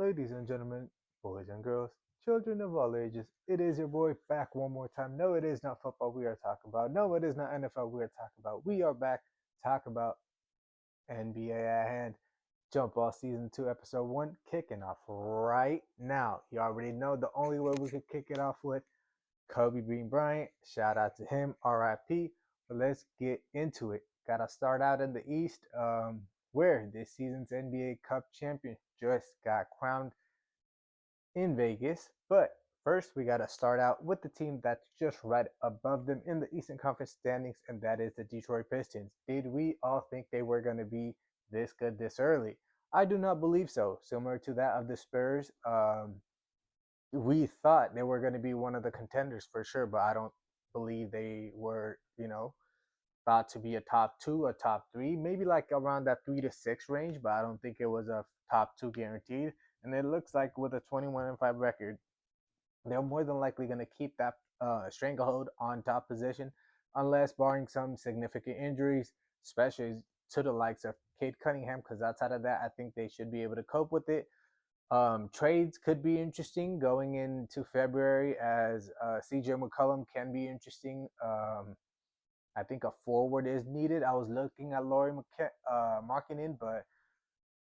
Ladies and gentlemen, boys and girls, children of all ages, it is your boy back one more time. No, it is not football we are talking about. No, it is not NFL we are talking about. We are back talking about NBA at hand. Jump Ball Season 2, Episode 1, kicking off right now. You already know the only way we could kick it off with Kobe Bean Bryant. Shout out to him, RIP. But let's get into it. Gotta start out in the East, where this season's NBA Cup champion just got crowned in Vegas. But first, we got to start out with the team that's just right above them in the Eastern Conference standings, and that is the Detroit Pistons. Did we all think they were going to be this good this early? I do not believe so. Similar to that of the Spurs, we thought they were going to be one of the contenders for sure, but I don't believe they were, thought to be a top two, a top three, maybe like around that 3 to 6 range, but I don't think it was a top two guaranteed. And it looks like with a 21-5 record, they're more than likely going to keep that stranglehold on top position, unless barring some significant injuries, especially to the likes of Cade Cunningham, because outside of that, I think they should be able to cope with it. Trades could be interesting going into February, as CJ McCollum can be interesting. I think a forward is needed. I was looking at Laurie Markkinen, but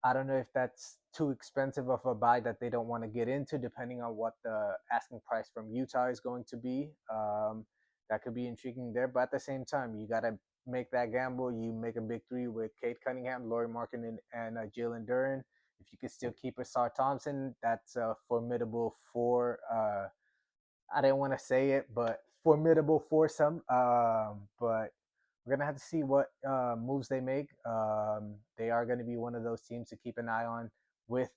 I don't know if that's too expensive of a buy that they don't want to get into, depending on what the asking price from Utah is going to be. That could be intriguing there. But at the same time, you got to make that gamble. You make a big three with Cade Cunningham, Laurie Markkinen, and Jalen Duren. If you can still keep Asar Thompson, that's a formidable four. I didn't want to say it, but formidable foursome. But we're gonna have to see what moves they make. They are going to be one of those teams to keep an eye on with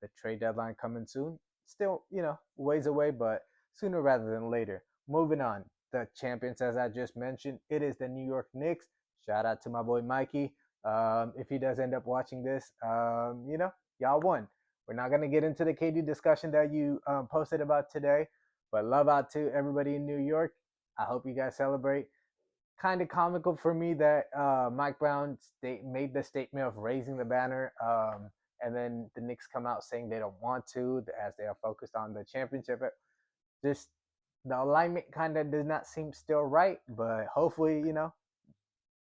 the trade deadline coming soon. Still, ways away, but sooner rather than later. Moving on, the champions, as I just mentioned, it is the New York Knicks. Shout out to my boy Mikey. If he does end up watching this, y'all won. We're not going to get into the KD discussion that you posted about today, but love out to everybody in New York. I hope you guys celebrate. Kind of comical for me that Mike Brown made the statement of raising the banner, and then the Knicks come out saying they don't want to, as they are focused on the championship. Just the alignment kind of does not seem still right, but hopefully,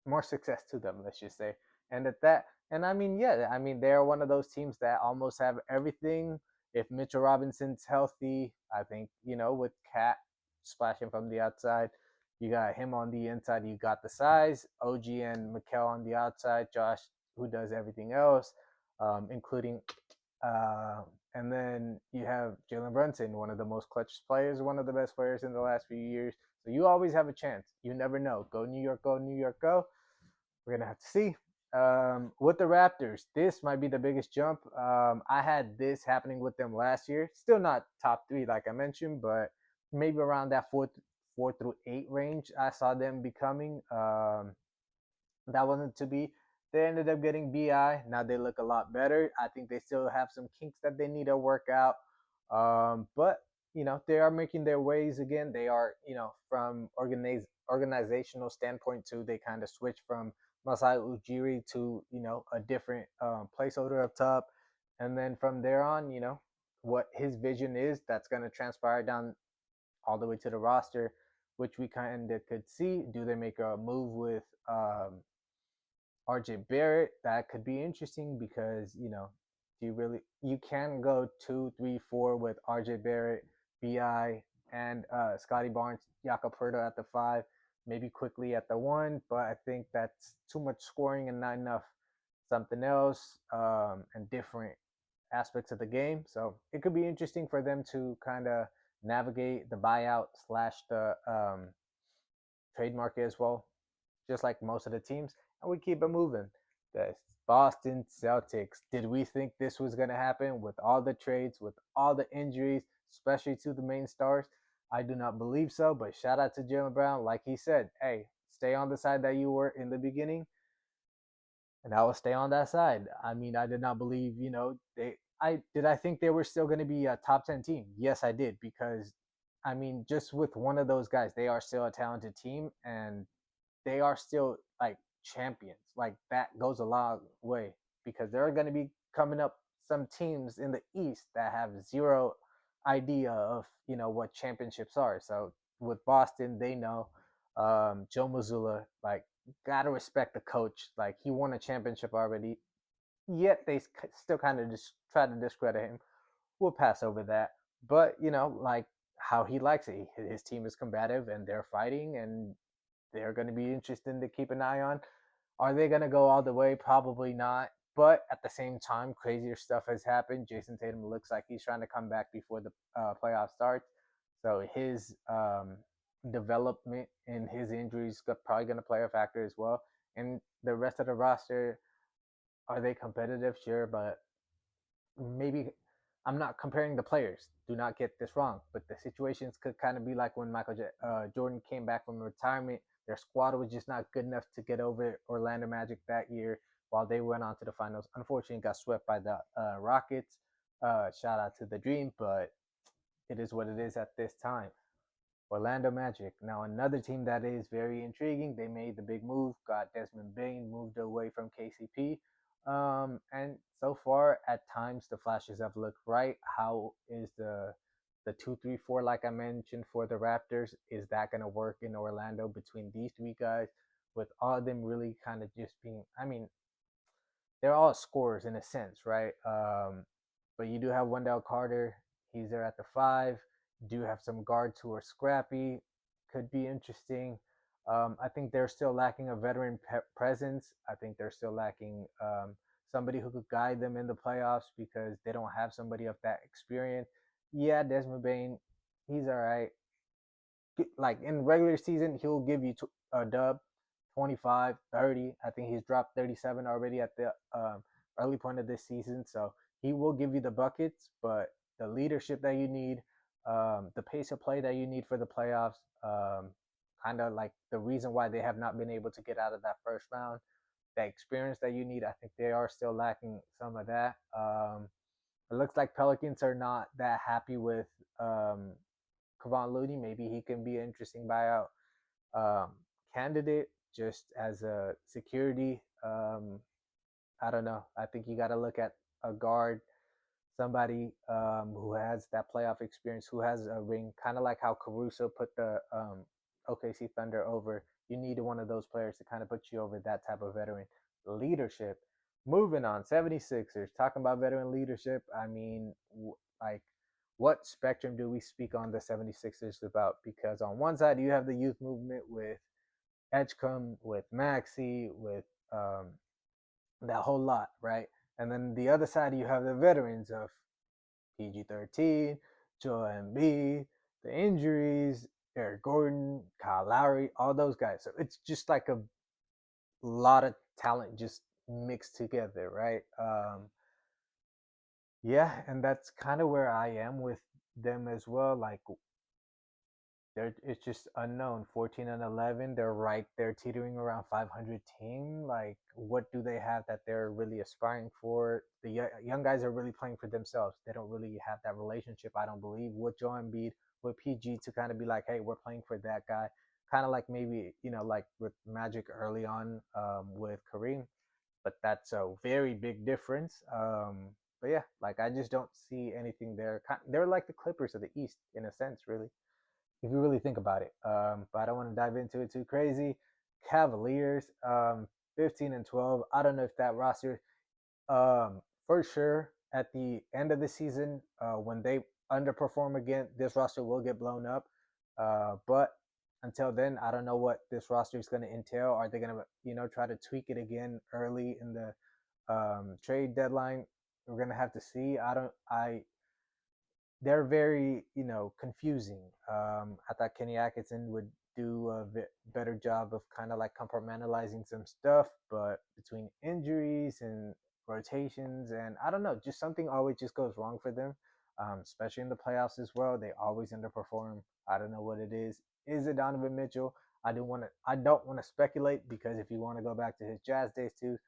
more success to them, let's just say. And at that, and I mean, they're one of those teams that almost have everything. If Mitchell Robinson's healthy, I think, with Cat splashing from the outside, you got him on the inside. You got the size. OG and Mikal on the outside. Josh, who does everything else, including. And then you have Jalen Brunson, one of the most clutch players, one of the best players in the last few years. So you always have a chance. You never know. Go New York, go New York, go. We're gonna have to see. With the Raptors, this might be the biggest jump. I had this happening with them last year. Still not top three, like I mentioned, but maybe around that 4 through 8 range. I saw them becoming. That wasn't to be. They ended up getting BI. Now they look a lot better. I think they still have some kinks that they need to work out. But they are making their ways again. They are, from organizational standpoint too. They kind of switch from Masai Ujiri to a different placeholder up top, and then from there on, what his vision is, that's going to transpire down all the way to the roster, which we kind of could see. Do they make a move with RJ Barrett? That could be interesting because you can go 2, 3, 4 with RJ Barrett, Bi, and Scotty Barnes, Jakob Poeltl at the 5, maybe quickly at the 1, but I think that's too much scoring and not enough something else and different aspects of the game. So it could be interesting for them to kind of navigate the buyout / the trade market as well, just like most of the teams. And we keep it moving. The Boston Celtics. Did we think this was going to happen with all the trades, with all the injuries, especially to the main stars? I do not believe so, but shout out to Jaylen Brown. Like he said, hey, stay on the side that you were in the beginning, and I will stay on that side. I mean, I did not believe, I think they were still going to be a top 10 team. Yes, I did, because I mean, just with one of those guys, they are still a talented team, and they are still like champions. Like that goes a long way, because they're going to be coming up some teams in the East that have zero idea of what championships are. So with Boston, they know Joe Mazzulla, like, gotta respect the coach. Like, he won a championship already, yet they still kind of just try to discredit him. We'll pass over that. But like how he likes it, his team is combative and they're fighting, and they're going to be interesting to keep an eye on. Are they going to go all the way? Probably not. But at the same time, crazier stuff has happened. Jason Tatum looks like he's trying to come back before the playoff starts. So his development and his injuries are probably going to play a factor as well. And the rest of the roster, are they competitive? Sure, but maybe I'm not comparing the players. Do not get this wrong, but the situations could kind of be like when Jordan came back from retirement. Their squad was just not good enough to get over Orlando Magic that year while they went on to the finals. Unfortunately, got swept by the Rockets. Shout out to the Dream, but it is what it is at this time. Orlando Magic. Now, another team that is very intriguing. They made the big move, got Desmond Bain, moved away from KCP. And so far, at times, the flashes have looked right. How is the 2-3-4, like I mentioned, for the Raptors? Is that going to work in Orlando between these three guys? With all of them really kind of just being, I mean, they're all scorers in a sense, right? But you do have Wendell Carter. He's there at the five. You do have some guards who are scrappy. Could be interesting. I think they're still lacking a veteran presence. I think they're still lacking somebody who could guide them in the playoffs because they don't have somebody of that experience. Yeah, Desmond Bain, he's all right. Like in regular season, he'll give you a dub, 25, 30. I think he's dropped 37 already at the early point of this season. So he will give you the buckets, but the leadership that you need, the pace of play that you need for the playoffs, kind of like the reason why they have not been able to get out of that first round, that experience that you need, I think they are still lacking some of that. It looks like Pelicans are not that happy with Kevon Looney. Maybe he can be an interesting buyout um, candidate just as a security. I don't know. I think you got to look at a guard, somebody who has that playoff experience, who has a ring, kind of like how Caruso put the OKC Thunder over. You need one of those players to kind of put you over, that type of veteran leadership. Moving on, 76ers, talking about veteran leadership. I mean, like, what spectrum do we speak on the 76ers about? Because on one side, you have the youth movement with Edgecombe, with Maxi, with that whole lot, right? And then the other side, you have the veterans of PG-13, Joel Embiid, the injuries, Eric Gordon, Kyle Lowry, all those guys. So it's just like a lot of talent just mixed together, right? Yeah, and that's kind of where I am with them as well. Like, it's just unknown. 14-11, they're right there teetering around 500 team. Like, what do they have that they're really aspiring for? The young guys are really playing for themselves. They don't really have that relationship, I don't believe, with Joe Embiid, with PG, to kind of be like, hey, we're playing for that guy. Kind of like maybe, like with Magic early on with Kareem, but that's a very big difference. But yeah, like, I just don't see anything there. They're like the Clippers of the East in a sense, really, if you really think about it. But I don't want to dive into it too crazy. Cavaliers, 15-12. I don't know if that roster, for sure, at the end of the season, when they underperform again, this roster will get blown up. But until then, I don't know what this roster is going to entail. Are they going to, try to tweak it again early in the trade deadline? We're going to have to see. They're very, confusing. I thought Kenny Atkinson would do a better job of kind of like compartmentalizing some stuff, but between injuries and rotations, and I don't know, just something always just goes wrong for them, especially in the playoffs as well. They always underperform. I don't know what it is. Is it Donovan Mitchell? I don't want to speculate, because if you want to go back to his Jazz days too,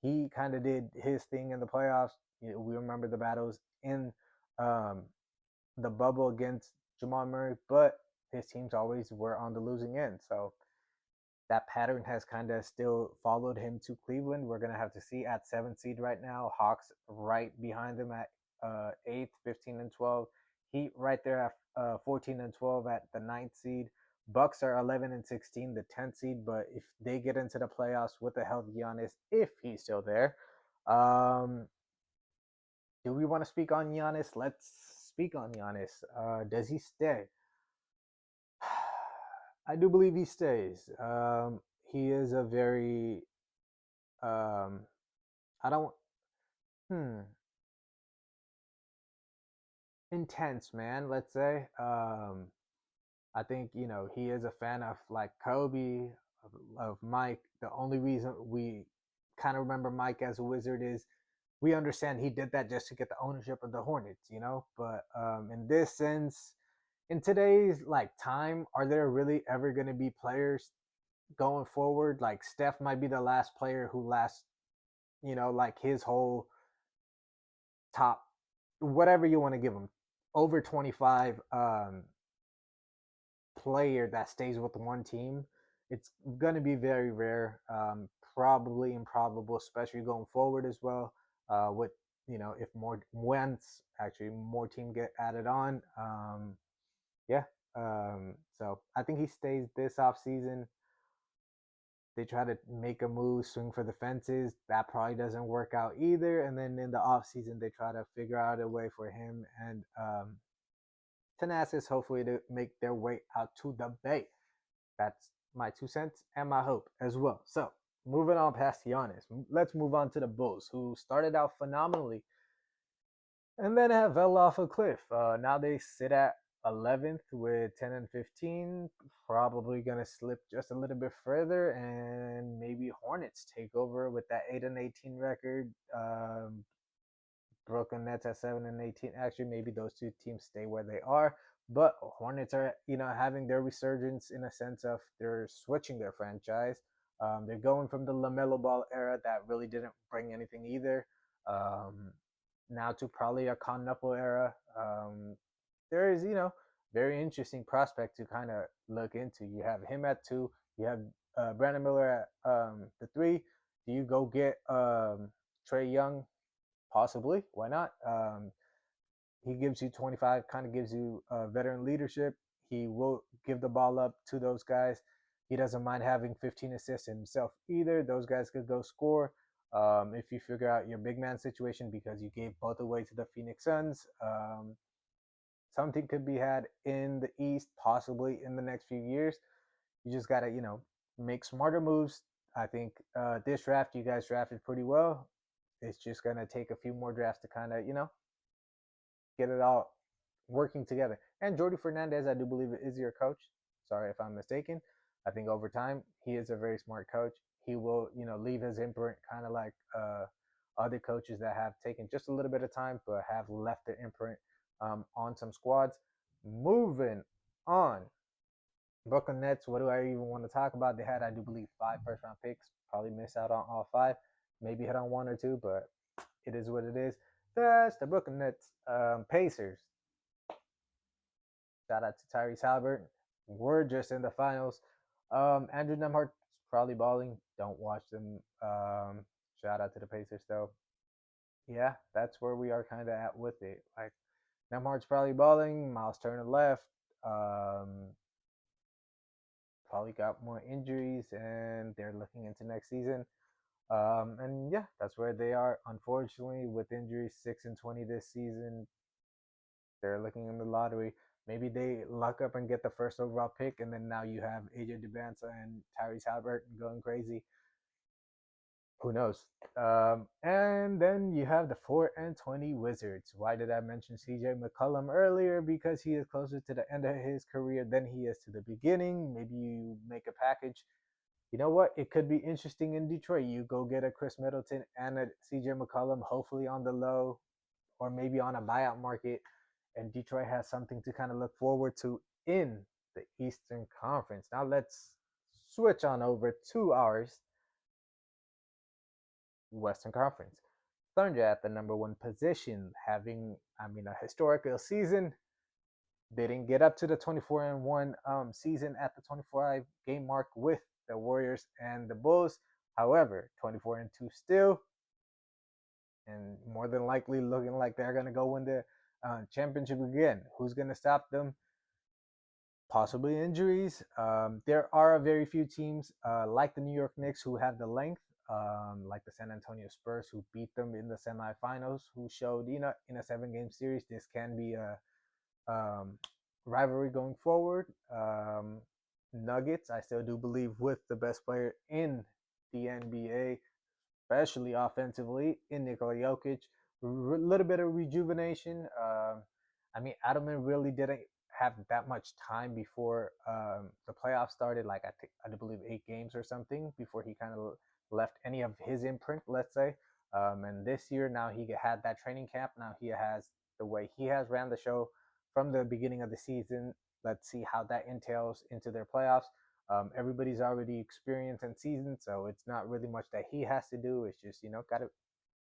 he kind of did his thing in the playoffs. We remember the battles in um, the bubble against Jamal Murray, but his teams always were on the losing end. So that pattern has kind of still followed him to Cleveland. We're gonna have to see at 7th seed right now. Hawks right behind them at 8th, 15 and 12. Heat right there at 14 and 12 at the 9th seed. Bucks are 11 and 16, the 10th seed. But if they get into the playoffs with a healthy Giannis, if he's still there, um, do we want to speak on Giannis? Let's speak on Giannis. Does he stay? I do believe he stays. He is a very I don't hmm intense man. Let's say. I think he is a fan of like Kobe, of Mike. The only reason we kind of remember Mike as a Wizard is we understand he did that just to get the ownership of the Hornets. But in this sense, in today's like time, are there really ever going to be players going forward? Like Steph might be the last player who lasts, like his whole top, whatever you want to give him, over 25 player that stays with one team. It's going to be very rare, probably improbable, especially going forward as well. With if more once actually more team get added on, yeah. So I think he stays this off season. They try to make a move, swing for the fences. That probably doesn't work out either. And then in the off season, they try to figure out a way for him and Thanasis hopefully to make their way out to the Bay. That's my 2 cents and my hope as well. So moving on past Giannis, let's move on to the Bulls, who started out phenomenally and then have fell off a cliff. Now they sit at 11th with 10 and 15. Probably gonna slip just a little bit further, and maybe Hornets take over with that 8 and 18 record. Brooklyn Nets at 7 and 18. Actually, maybe those two teams stay where they are. But Hornets are, having their resurgence in a sense of they're switching their franchise. They're going from the LaMelo Ball era that really didn't bring anything either, now to probably a Knuckle era. There is, very interesting prospect to kind of look into. You have him at 2. You have Brandon Miller at the 3. Do you go get Trae Young? Possibly. Why not? He gives you 25, kind of gives you veteran leadership. He will give the ball up to those guys. He doesn't mind having 15 assists himself either. Those guys could go score. If you figure out your big man situation because you gave both away to the Phoenix Suns, something could be had in the East, possibly in the next few years. You just got to, make smarter moves. I think this draft, you guys drafted pretty well. It's just going to take a few more drafts to kind of, get it all working together. And Jordi Fernandez, I do believe, is your coach. Sorry if I'm mistaken. I think over time, he is a very smart coach. He will, leave his imprint kind of like other coaches that have taken just a little bit of time, but have left their imprint on some squads. Moving on. Brooklyn Nets, what do I even want to talk about? They had, I do believe, 5 first round picks. Probably miss out on all 5. Maybe hit on 1 or 2, but it is what it is. That's the Brooklyn Nets. Pacers. Shout out to Tyrese Halliburton. We're just in the finals. Andrew Nemhart's probably balling. Don't watch them. Shout out to the Pacers, though. Yeah, that's where we are kind of at with it. Like, Nemhart's probably balling. Miles Turner left. Probably got more injuries, and they're looking into next season. And yeah, that's where they are. Unfortunately, with injuries, 6-20 this season, they're looking in the lottery. Maybe they luck up and get the first overall pick, and then now you have AJ DeBanza and Tyrese Halliburton going crazy. Who knows? And then you have the 4-20 Wizards. Why did I mention CJ McCollum earlier? Because he is closer to the end of his career than he is to the beginning. Maybe you make a package. You know what? It could be interesting in Detroit. You go get a Chris Middleton and a CJ McCollum, hopefully on the low, or maybe on a buyout market. And Detroit has something to kind of look forward to in the Eastern Conference. Now let's switch on over to ours Western Conference. Thunder at the number 1 position, having a historical season. They didn't get up to the 24-1 season at the 25 game mark with the Warriors and the Bulls. However, 24-2 still, and more than likely looking like they're going to go win the championship again. Who's going to stop them? Possibly injuries. There are very few teams like the New York Knicks who have the length, like the San Antonio Spurs who beat them in the semifinals, who showed, in a 7 game series, this can be a um, rivalry going forward. Nuggets, I still do believe, with the best player in the NBA, especially offensively, in Nikola Jokic. A little bit of rejuvenation. I mean, Adelman really didn't have that much time before the playoffs started. Like I believe 8 games or something before he kind of left any of his imprint, let's say. And this year, now he had that training camp. Now he has the way he has ran the show from the beginning of the season. Let's see how that entails into their playoffs. Everybody's already experienced and seasoned, so it's not really much that he has to do. It's just, got to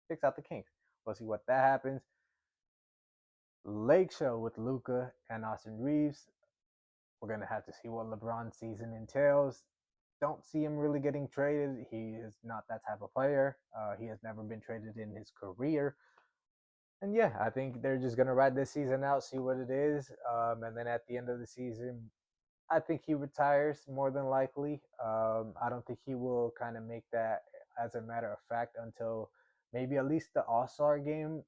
fix out the kinks. We'll see what that happens. Lake Show with Luca and Austin Reeves. We're going to have to see what LeBron's season entails. Don't see him really getting traded. He is not that type of player. He has never been traded in his career. And yeah, I think they're just going to ride this season out, see what it is. And then at the end of the season, I think he retires more than likely. I don't think he will kind of make that as a matter of fact until maybe at least the All Star game,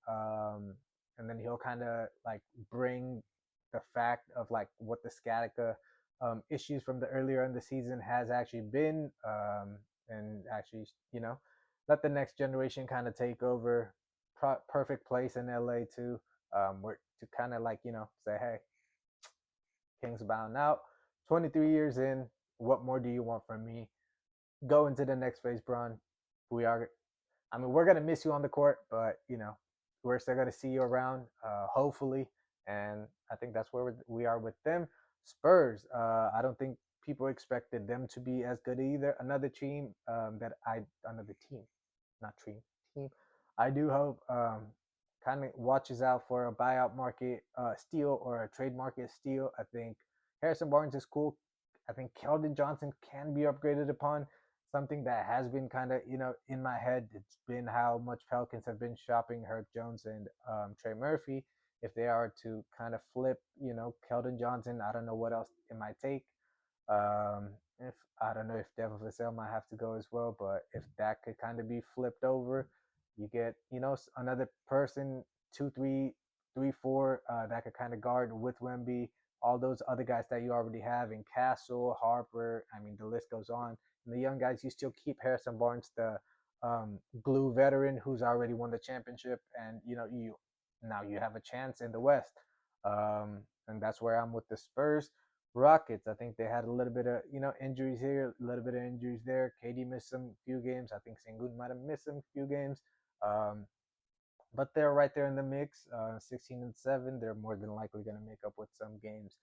and then he'll kind of like bring the fact of like what the sciatica issues from the earlier in the season has actually been, and actually let the next generation kind of take over. Perfect place in LA too, where to kind of like say, hey, Kings bound out. 23 years in. What more do you want from me? Go into the next phase, Bron. We are. I mean, we're gonna miss you on the court, but we're still gonna see you around, hopefully. And I think that's where we are with them. Spurs. I don't think people expected them to be as good either. Another team another team, not team. I do hope kind of watches out for a buyout market steal or a trade market steal. I think Harrison Barnes is cool. I think Keldon Johnson can be upgraded upon. Something that has been kind of in my head. It's been how much Pelicans have been shopping Herb Jones and Trey Murphy. If they are to kind of flip, Keldon Johnson, I don't know what else it might take. If I don't know if Devin Vassell might have to go as well, but if that could kind of be flipped over, you get another person, 2, 3, 3, 4 that could kind of guard with Wemby. All those other guys that you already have in Castle, Harper. I mean, the list goes on. And the young guys, you still keep Harrison Barnes, the glue veteran who's already won the championship, and you now you have a chance in the West. And that's where I'm with the Spurs. Rockets, I think they had a little bit of injuries here, a little bit of injuries there. KD missed some few games. I think Sengun might have missed some few games, um, but they're right there in the mix. 16-7, they're more than likely going to make up with some games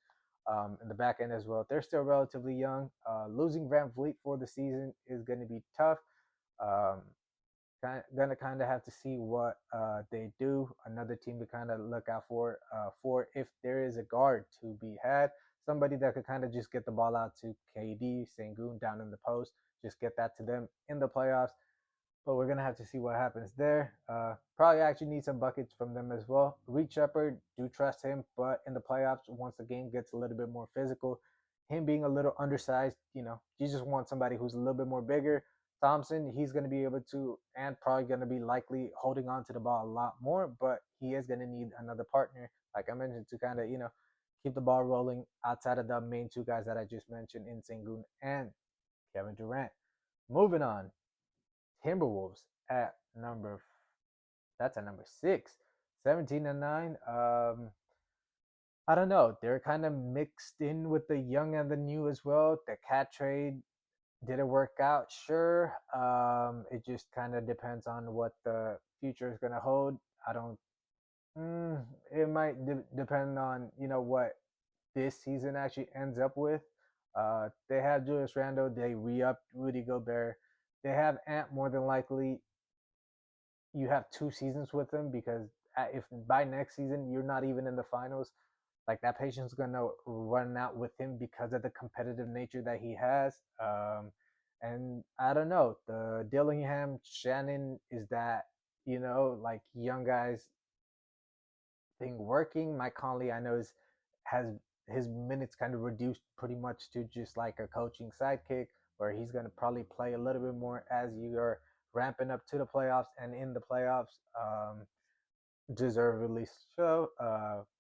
in the back end as well. They're still relatively young. Losing Van Vliet for the season is going to be tough. Um, Gonna kind of have to see what they do. Another team to kind of look out for if there is a guard to be had, somebody that could kind of just get the ball out to KD, Sengun down in the post, just get that to them in the playoffs. But we're gonna have to see what happens there. Probably actually need some buckets from them as well. Reed Shepard, do trust him, but in the playoffs, once the game gets a little bit more physical, him being a little undersized, you just want somebody who's a little bit more bigger. Thompson, he's going to be able to, and probably going to be likely holding on to the ball a lot more, but he is going to need another partner, like I mentioned, to kind of, keep the ball rolling outside of the main two guys that I just mentioned in Sengun and Kevin Durant. Moving on, Timberwolves at that's at number 6, 17-9. I don't know. They're kind of mixed in with the young and the new as well. The cat trade, did it work out? Sure. It just kind of depends on what the future is going to hold. I don't. It might depend on what this season actually ends up with. They have Julius Randle. They re-upped Rudy Gobert. They have Ant more than likely. You have 2 seasons with him because if by next season you're not even in the finals, like that patience is gonna run out with him because of the competitive nature that he has. And I don't know, the Dillingham Shannon is that, like young guys thing working. Mike Conley, I know, has his minutes kind of reduced pretty much to just like a coaching sidekick, where he's going to probably play a little bit more as you are ramping up to the playoffs and in the playoffs. Deservedly so.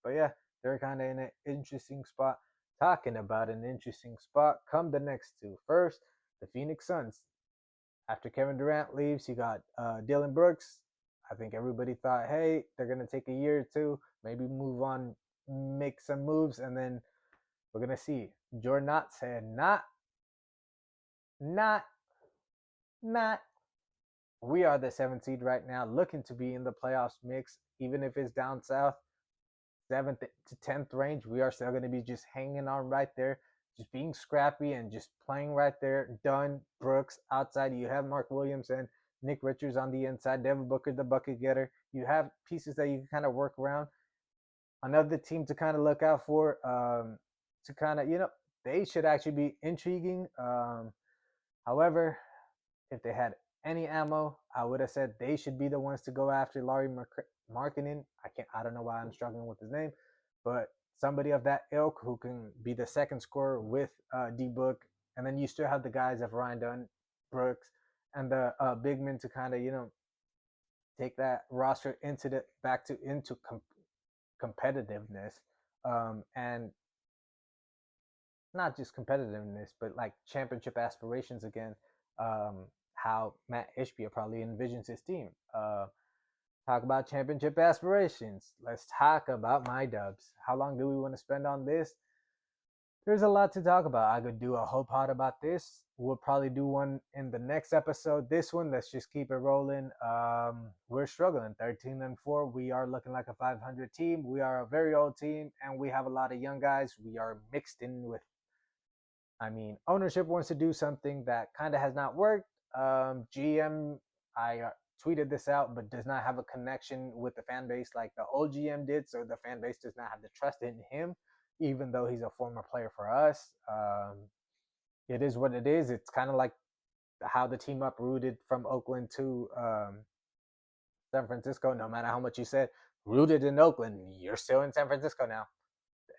But yeah, they're kind of in an interesting spot. Talking about an interesting spot, come the next two. First, the Phoenix Suns. After Kevin Durant leaves, you got Dylan Brooks. I think everybody thought, hey, they're gonna take a year or two, maybe move on, make some moves, and then we're gonna see. Jordan Knott said, not, not. We are the seventh seed right now, looking to be in the playoffs mix, even if it's down south, seventh to 10th range. We are still going to be just hanging on right there, just being scrappy and just playing right there. Dunn, Brooks outside. You have Mark Williams and Nick Richards on the inside. Devin Booker, the bucket getter. You have pieces that you can kind of work around. Another team to kind of look out for. To kind of, they should actually be intriguing. However, if they had any ammo, I would have said they should be the ones to go after Laurie Markkinen. I don't know why I'm struggling with his name, but somebody of that ilk who can be the second scorer with D Book, and then you still have the guys of Ryan Dunn, Brooks, and the big men to kind of take that roster into competitiveness, and not just competitiveness, but like championship aspirations again. How Matt Ishbia probably envisions his team. Talk about championship aspirations. Let's talk about my dubs. How long do we want to spend on this? There's a lot to talk about. I could do a whole pod about this. We'll probably do one in the next episode. This one, let's just keep it rolling. We're struggling, 13-4. We are looking like a 500 team. We are a very old team, and we have a lot of young guys. We are mixed in with, ownership wants to do something that kind of has not worked. GM, I tweeted this out, but does not have a connection with the fan base like the old GM did. So the fan base does not have the trust in him, even though he's a former player for us. It is what it is. It's kind of like how the team uprooted from Oakland to San Francisco. No matter how much you said, rooted in Oakland, you're still in San Francisco now.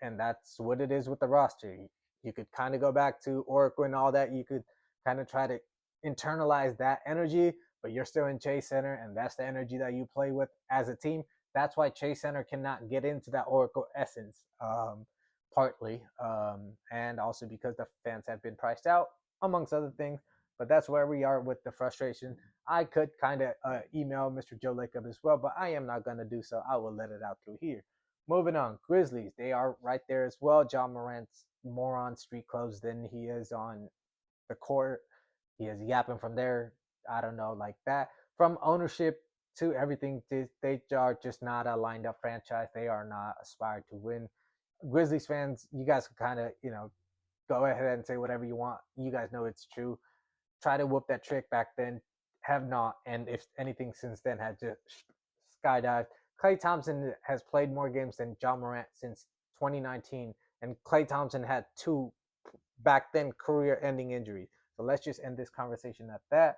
And that's what it is with the roster. You could kind of go back to Oracle and all that. You could kind of try to internalize that energy, but you're still in Chase Center, and that's the energy that you play with as a team. That's why Chase Center cannot get into that Oracle essence, partly, and also because the fans have been priced out, amongst other things. But that's where we are with the frustration. I could kind of email Mr. Joe Lacob as well, but I am not going to do so. I will let it out through here. Moving on, Grizzlies. They are right there as well. John Morant's more on street clothes than he is on the court. He is yapping from there. I don't know, like that. From ownership to everything, they are just not a lined up franchise. They are not aspired to win. Grizzlies fans, you guys can kind of, go ahead and say whatever you want. You guys know it's true. Try to whoop that trick back then. Have not. And if anything since then, had just skydived. Klay Thompson has played more games than John Morant since 2019, and Klay Thompson had two back then career-ending injuries. So let's just end this conversation at that.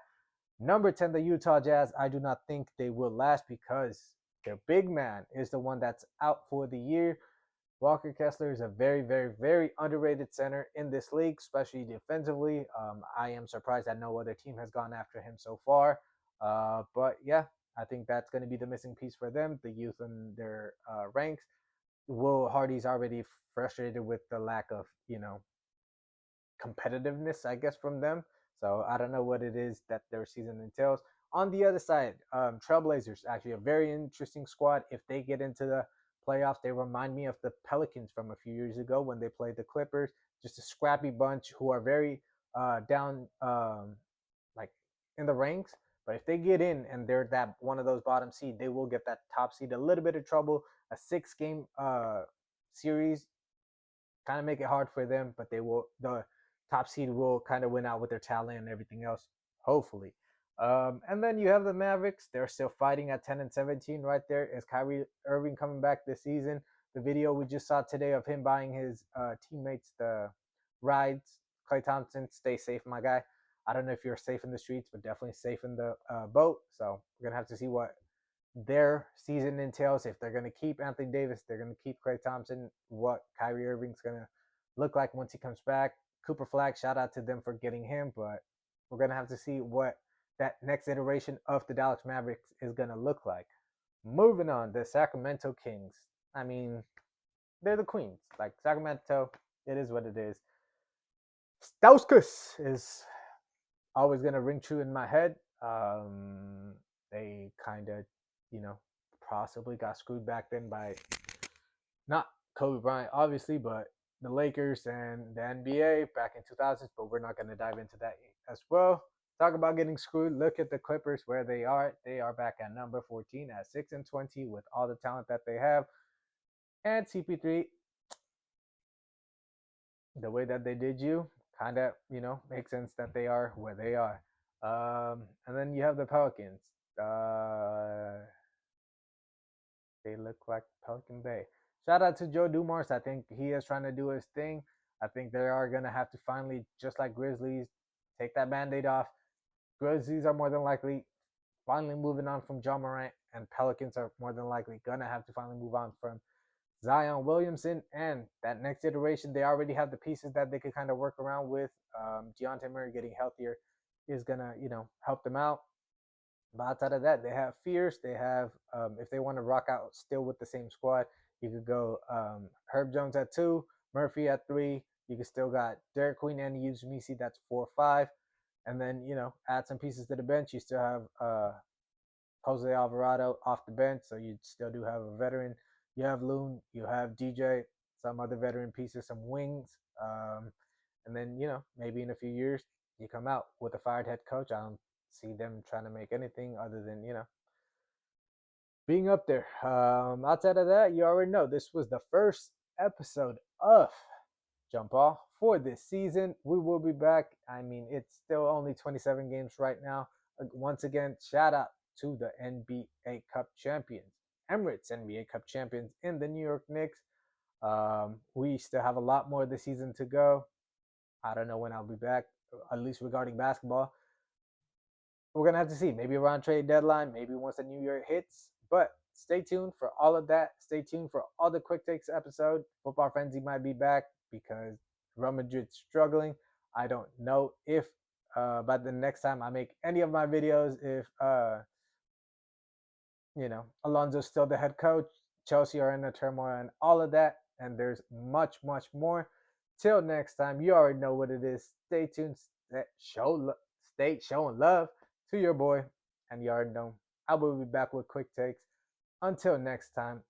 Number 10, the Utah Jazz. I do not think they will last because their big man is the one that's out for the year. Walker Kessler is a very, very, very underrated center in this league, especially defensively. I am surprised that no other team has gone after him so far. But yeah, I think that's going to be the missing piece for them, the youth in their ranks. Will Hardy's already frustrated with the lack of, competitiveness, I guess, from them. So I don't know what it is that their season entails. On the other side, Trailblazers, actually a very interesting squad. If they get into the playoffs, they remind me of the Pelicans from a few years ago when they played the Clippers. Just a scrappy bunch who are very down, like in the ranks. But if they get in and they're that one of those bottom seed, they will get that top seed a little bit of trouble. A 6-game series kind of make it hard for them, but the top seed will kind of win out with their talent and everything else, hopefully. And then you have the Mavericks. They're still fighting at 10-17 right there. Is Kyrie Irving coming back this season? The video we just saw today of him buying his teammates the rides. Klay Thompson, stay safe, my guy. I don't know if you're safe in the streets, but definitely safe in the boat. So we're gonna have to see what their season entails. If they're gonna keep Anthony Davis, they're gonna keep Klay Thompson. What Kyrie Irving's gonna look like once he comes back. Cooper Flag, shout out to them for getting him, but we're gonna have to see what that next iteration of the Dallas Mavericks is gonna look like. Moving on, the Sacramento Kings. I mean, they're the Queens. Like Sacramento, it is what it is. Stauskas is always gonna ring true in my head. They kind of, you know, possibly got screwed back then by not Kobe Bryant, obviously, but the Lakers and the NBA back in 2000s. But we're not gonna dive into that as well. Talk about getting screwed. Look at the Clippers where they are. They are back at number 14 at 6-20 with all the talent that they have. And CP3, the way that they did you, kind of, makes sense that they are where they are. And then you have the Pelicans. They look like Pelican Bay. Shout out to Joe Dumars. I think he is trying to do his thing. I think they are going to have to finally, just like Grizzlies, take that Band-Aid off. Grizzlies are more than likely finally moving on from John Morant, and Pelicans are more than likely going to have to finally move on from Zion Williamson. And that next iteration, they already have the pieces that they could kind of work around with. Deontay Murray getting healthier is going to, help them out. But outside of that, they have Fierce. They have, if they want to rock out still with the same squad, you could go Herb Jones at 2, Murphy at 3. You could still got Derek Queen and Misi. That's 4-5. And then, add some pieces to the bench. You still have Jose Alvarado off the bench. So you still do have a veteran. You have Loon. You have DJ, some other veteran pieces, some wings. And then, maybe in a few years, you come out with a fired head coach. I don't see them trying to make anything other than being up there. Outside of that, you already know this was the first episode of Jump Ball for this season. We will be back. I mean, it's still only 27 games right now. Once again, shout out to the NBA Cup champions, Emirates NBA Cup champions in the New York Knicks. We still have a lot more of the season to go. I don't know when I'll be back, at least regarding basketball. We're going to have to see. Maybe around trade deadline, maybe once the new year hits. But stay tuned for all of that. Stay tuned for all the quick takes episode. Football Frenzy might be back because Real Madrid's struggling. I don't know if by the next time I make any of my videos, if Alonso's still the head coach, Chelsea are in the turmoil and all of that. And there's much, much more. Till next time, you already know what it is. Stay tuned. Stay showing love to your boy. And you already know I will be back with quick takes. Until next time,